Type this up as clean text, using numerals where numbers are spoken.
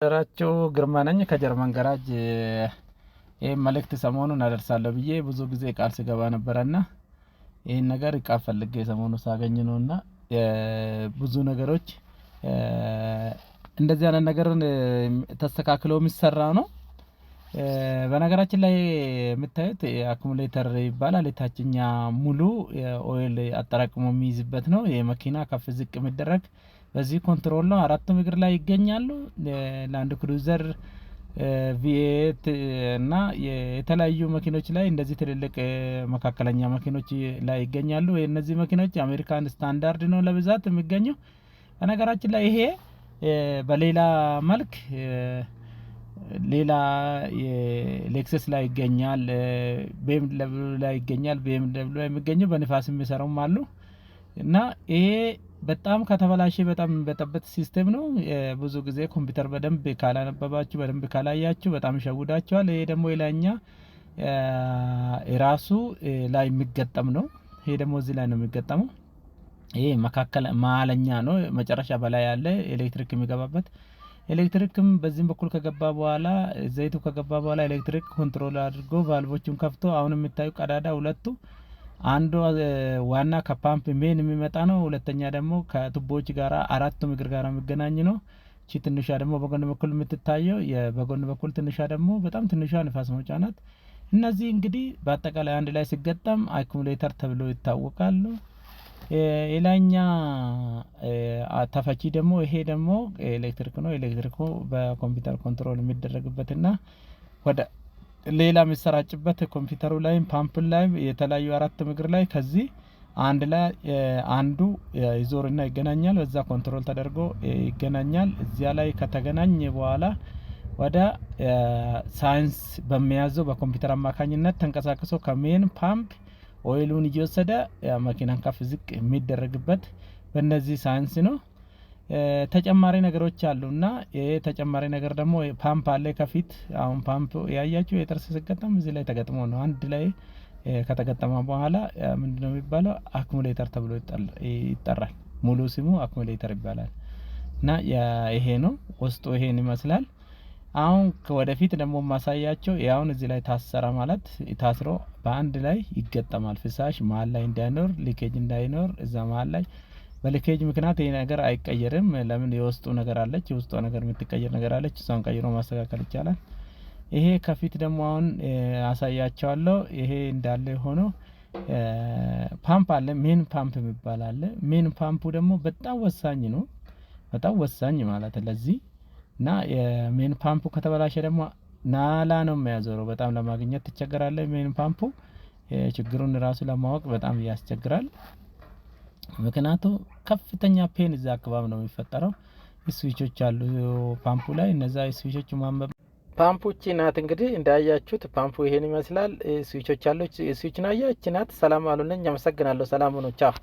ደራቸው ግርማ ነኝ ከጀርመን ጋራጅ። ይሄን መልእክት ሰሞኑን አደርሳለሁ ብዬ ብዙ ጊዜ ቃል ስገባ ነበርና ይሄን ነገር እቃ ፈልጌ ሰሞኑን ሳገኝ ነውና ብዙ ነገሮች እንደዚህ አይነት ነገር ተስተካክሎ የሚሰራ ነው። በነገራችን ላይ የምታዩት አኩሙሌተር ይባላል። የታችኛ ሙሉ ኦይል አጠራቅሞ የሚይዝበት ነው። የመኪና ከፍ ዝቅ የሚደረግ በዚህ ኮንትሮል ነው። አራቱም እግር ላይ ይገኛሉ። ላንድ ክሩዘር ቪኤት እና የተለያዩ መኪኖች ላይ እንደዚህ ትልልቅ መካከለኛ መኪኖች ላይ ይገኛሉ። እነዚህ መኪኖች አሜሪካን ስታንዳርድ ነው ለብዛት የሚገኘው። በነገራችን ላይ ይሄ በሌላ መልክ ሌላ የሌክሰስ ላይ ይገኛል፣ BMW ላይ ይገኛል። BMW ላይ የሚገኘው በንፋስ የሚሰራውም አሉ እና ይሄ በጣም ከተበላሸ በጣም የሚበጠበት ሲስተም ነው። ብዙ ጊዜ ኮምፒውተር በደንብ ካላነበባችሁ በደንብ ካላያችሁ በጣም ይሸውዳችኋል። ይሄ ደግሞ የላይኛ ራሱ ላይ የሚገጠም ነው። ይሄ ደግሞ እዚህ ላይ ነው የሚገጠመው። ይሄ መካከል መሀለኛ ነው። መጨረሻ በላይ ያለ ኤሌክትሪክ የሚገባበት ኤሌክትሪክም በዚህም በኩል ከገባ በኋላ ዘይቱ ከገባ በኋላ ኤሌክትሪክ ኮንትሮል አድርጎ ቫልቮቹን ከፍቶ አሁን የምታዩ ቀዳዳ ሁለቱ አንዱ ዋና ከፓምፕ ሜን የሚመጣ ነው። ሁለተኛ ደግሞ ከቱቦዎች ጋራ አራቱም እግር ጋራ የሚገናኝ ነው። እቺ ትንሿ ደግሞ በጎን በኩል የምትታየው በጎን በኩል ትንሿ ደግሞ በጣም ትንሿ ንፋስ መውጫ ናት። እነዚህ እንግዲህ በአጠቃላይ አንድ ላይ ሲገጠም አኩሙሌተር ተብሎ ይታወቃሉ። የላይኛ ተፈቺ ደግሞ ይሄ ደግሞ ኤሌክትሪክ ነው። ኤሌክትሪኩ በኮምፒውተር ኮንትሮል የሚደረግበትና ወደ ሌላ የሚሰራጭበት ኮምፒውተሩ ላይም ፓምፕ ላይም የተለያዩ አራት እግር ላይ ከዚህ አንድ ላይ አንዱ ይዞርና ይገናኛል። በዛ ኮንትሮል ተደርጎ ይገናኛል። እዚያ ላይ ከተገናኘ በኋላ ወደ ሳይንስ በሚያዘው በኮምፒውተር አማካኝነት ተንቀሳቅሶ ከሜን ፓምፕ ኦይሉን እየወሰደ መኪናን ከፍ ዝቅ የሚደረግበት በእነዚህ ሳይንስ ነው። ተጨማሪ ነገሮች አሉና ይሄ ተጨማሪ ነገር ደግሞ ፓምፕ አለ ከፊት። አሁን ፓምፕ ያያችሁ የጥርስ ሲገጠም እዚህ ላይ ተገጥሞ ነው። አንድ ላይ ከተገጠመ በኋላ ምንድነው የሚባለው? አኩሙሌተር ተብሎ ይጠራል። ሙሉ ስሙ አኩሙሌተር ይባላል። እና ይሄ ነው ውስጡ ይሄን ይመስላል። አሁን ወደፊት ደግሞ ማሳያቸው ያውን እዚህ ላይ ታሰራ ማለት ታስሮ በአንድ ላይ ይገጠማል። ፍሳሽ መሀል ላይ እንዳይኖር ሊኬጅ እንዳይኖር እዛ መሀል ላይ በሊኬጅ ምክንያት ይሄ ነገር አይቀየርም። ለምን? የውስጡ ነገር አለች፣ የውስጧ ነገር የምትቀየር ነገር አለች። እሷን ቀይሮ ማስተካከል ይቻላል። ይሄ ከፊት ደግሞ አሁን አሳያቸዋለሁ። ይሄ እንዳለ ሆኖ ፓምፕ አለ፣ ሜን ፓምፕ የሚባል አለ። ሜን ፓምፑ ደግሞ በጣም ወሳኝ ነው። በጣም ወሳኝ ማለት ለዚህ እና የሜን ፓምፑ ከተበላሸ ደግሞ ናላ ነው የሚያዞረው። በጣም ለማግኘት ትቸገራለህ። ሜን ፓምፑ ችግሩን ራሱ ለማወቅ በጣም ያስቸግራል። ምክንያቱም ከፍተኛ ፔን እዛ አካባቢ ነው የሚፈጠረው። ስዊቾች አሉ ፓምፑ ላይ። እነዛ ስዊቾች ማንበብ ፓምፑቺ ናት። እንግዲህ እንዳያችሁት ፓምፑ ይሄን ይመስላል። ስዊቾች አሉ። ስዊች ነው ያቺ ናት። ሰላም አሉልኝ። አመሰግናለሁ። ሰላም ሁኑ። ቻው